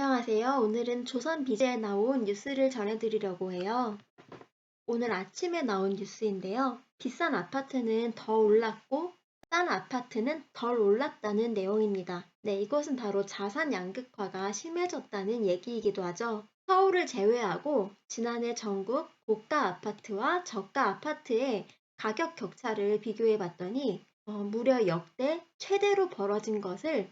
안녕하세요. 오늘은 조선 비즈에 나온 뉴스를 전해드리려고 해요. 오늘 아침에 나온 뉴스인데요. 비싼 아파트는 더 올랐고 싼 아파트는 덜 올랐다는 내용입니다. 네, 이것은 바로 자산 양극화가 심해졌다는 얘기이기도 하죠. 서울을 제외하고 지난해 전국 고가 아파트와 저가 아파트의 가격 격차를 비교해 봤더니 무려 역대 최대로 벌어진 것을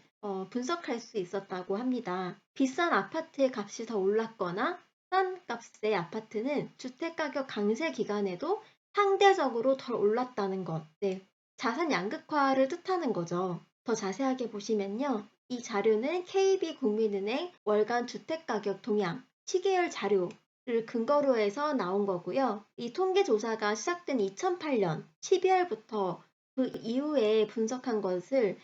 분석할 수 있었다고 합니다. 비싼 아파트의 값이 더 올랐거나 싼 값의 아파트는 주택가격 강세 기간에도 상대적으로 덜 올랐다는 것. 네, 자산 양극화를 뜻하는 거죠. 더 자세하게 보시면요. 이 자료는 KB국민은행 월간 주택가격 동향 시계열 자료를 근거로 해서 나온 거고요. 이 통계조사가 시작된 2008년 12월부터 그 이후에 분석한 것을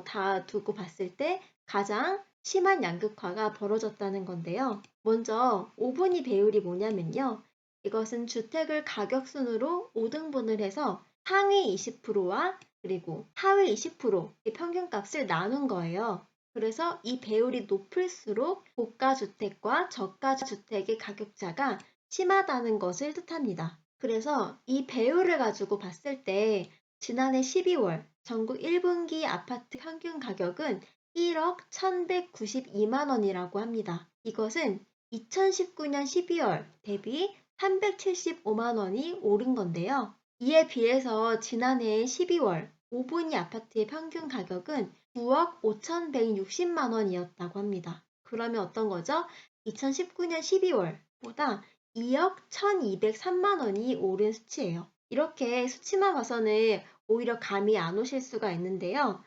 다 두고 봤을 때 가장 심한 양극화가 벌어졌다는 건데요. 먼저 5분위 배율이 뭐냐면요. 이것은 주택을 가격 순으로 5등분을 해서 상위 20%와 그리고 하위 20%의 평균값을 나눈 거예요. 그래서 이 배율이 높을수록 고가 주택과 저가 주택의 가격차가 심하다는 것을 뜻합니다. 그래서 이 배율을 가지고 봤을 때 지난해 12월 전국 1분기 아파트 평균 가격은 1억 1,192만 원이라고 합니다. 이것은 2019년 12월 대비 375만 원이 오른 건데요. 이에 비해서 지난해 12월 5분위 아파트의 평균 가격은 9억 5,160만 원이었다고 합니다. 그러면 어떤 거죠? 2019년 12월보다 2억 1,203만 원이 오른 수치예요. 이렇게 수치만 봐서는 오히려 감이 안 오실 수가 있는데요.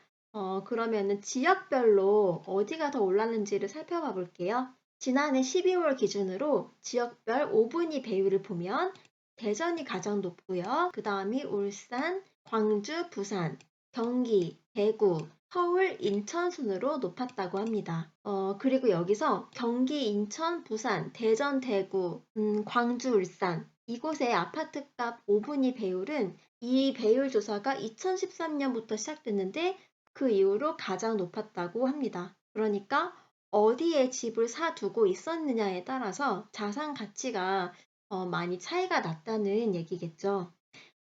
그러면은 지역별로 어디가 더 올랐는지를 살펴봐 볼게요. 지난해 12월 기준으로 지역별 5분위 배율을 보면 대전이 가장 높고요. 그 다음이 울산, 광주, 부산, 경기, 대구, 서울, 인천 순으로 높았다고 합니다. 그리고 여기서 경기, 인천, 부산, 대전, 대구, 광주, 울산 이곳의 아파트값 5분위 배율은 이 배율 조사가 2013년부터 시작됐는데 그 이후로 가장 높았다고 합니다. 그러니까 어디에 집을 사두고 있었느냐에 따라서 자산 가치가 많이 차이가 났다는 얘기겠죠.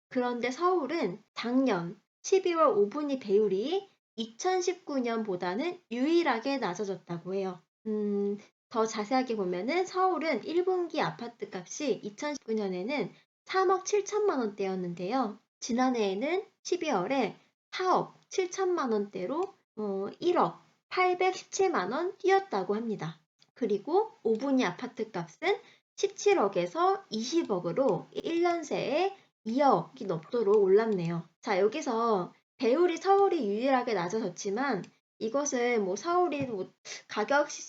그런데 서울은 작년 12월 5분위 배율이 2019년보다는 유일하게 낮아졌다고 해요. 더 자세하게 보면은 서울은 1분기 아파트 값이 2019년에는 3억 7천만 원대였는데요. 지난해에는 12월에 4억 7천만 원대로 1억 817만 원 뛰었다고 합니다. 그리고 5분위 아파트 값은 17억에서 20억으로 1년 새에 2억이 넘도록 올랐네요. 자, 여기서 배율이 서울이 유일하게 낮아졌지만 이것은 뭐 서울이 뭐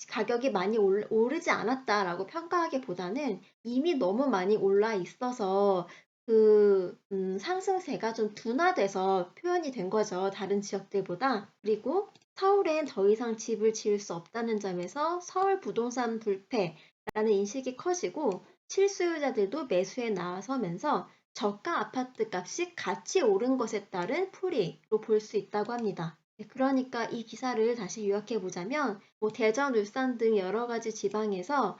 가격이 많이 오르지 않았다라고 평가하기보다는 이미 너무 많이 올라 있어서 그 상승세가 좀 둔화돼서 표현이 된 거죠. 다른 지역들보다. 그리고 서울엔 더 이상 집을 지을 수 없다는 점에서 서울 부동산 불패라는 인식이 커지고 실수요자들도 매수에 나서면서 저가 아파트 값이 같이 오른 것에 따른 풀이로 볼 수 있다고 합니다. 그러니까 이 기사를 다시 요약해 보자면 대전, 울산 등 여러 가지 지방에서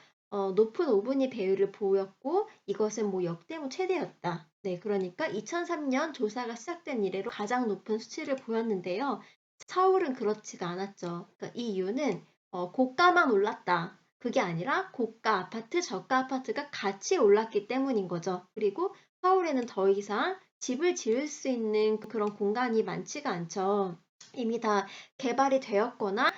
높은 5분위 배율을 보였고 이것은 역대 최대였다. 네, 그러니까 2003년 조사가 시작된 이래로 가장 높은 수치를 보였는데요. 서울은 그렇지가 않았죠. 그러니까 이 이유는 고가만 올랐다. 그게 아니라 고가 아파트, 저가 아파트가 같이 올랐기 때문인 거죠. 그리고 서울에는 더 이상 집을 지을 수 있는 그런 공간이 많지가 않죠. 이미 다 개발이 되었거나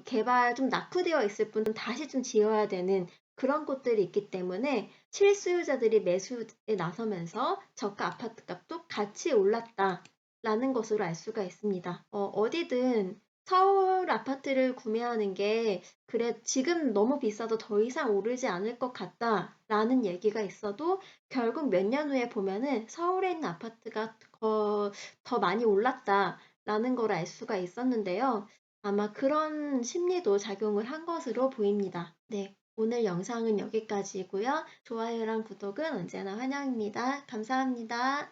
개발 좀 낙후되어 있을 뿐 다시 좀 지어야 되는 그런 곳들이 있기 때문에 실수요자들이 매수에 나서면서 저가 아파트 값도 같이 올랐다라는 것으로 알 수가 있습니다. 어디든 서울 아파트를 구매하는 게 그래 지금 너무 비싸도 더 이상 오르지 않을 것 같다라는 얘기가 있어도 결국 몇 년 후에 보면은 서울에 있는 아파트가 더 많이 올랐다라는 걸 알 수가 있었는데요. 아마 그런 심리도 작용을 한 것으로 보입니다. 네, 오늘 영상은 여기까지고요. 좋아요랑 구독은 언제나 환영입니다. 감사합니다.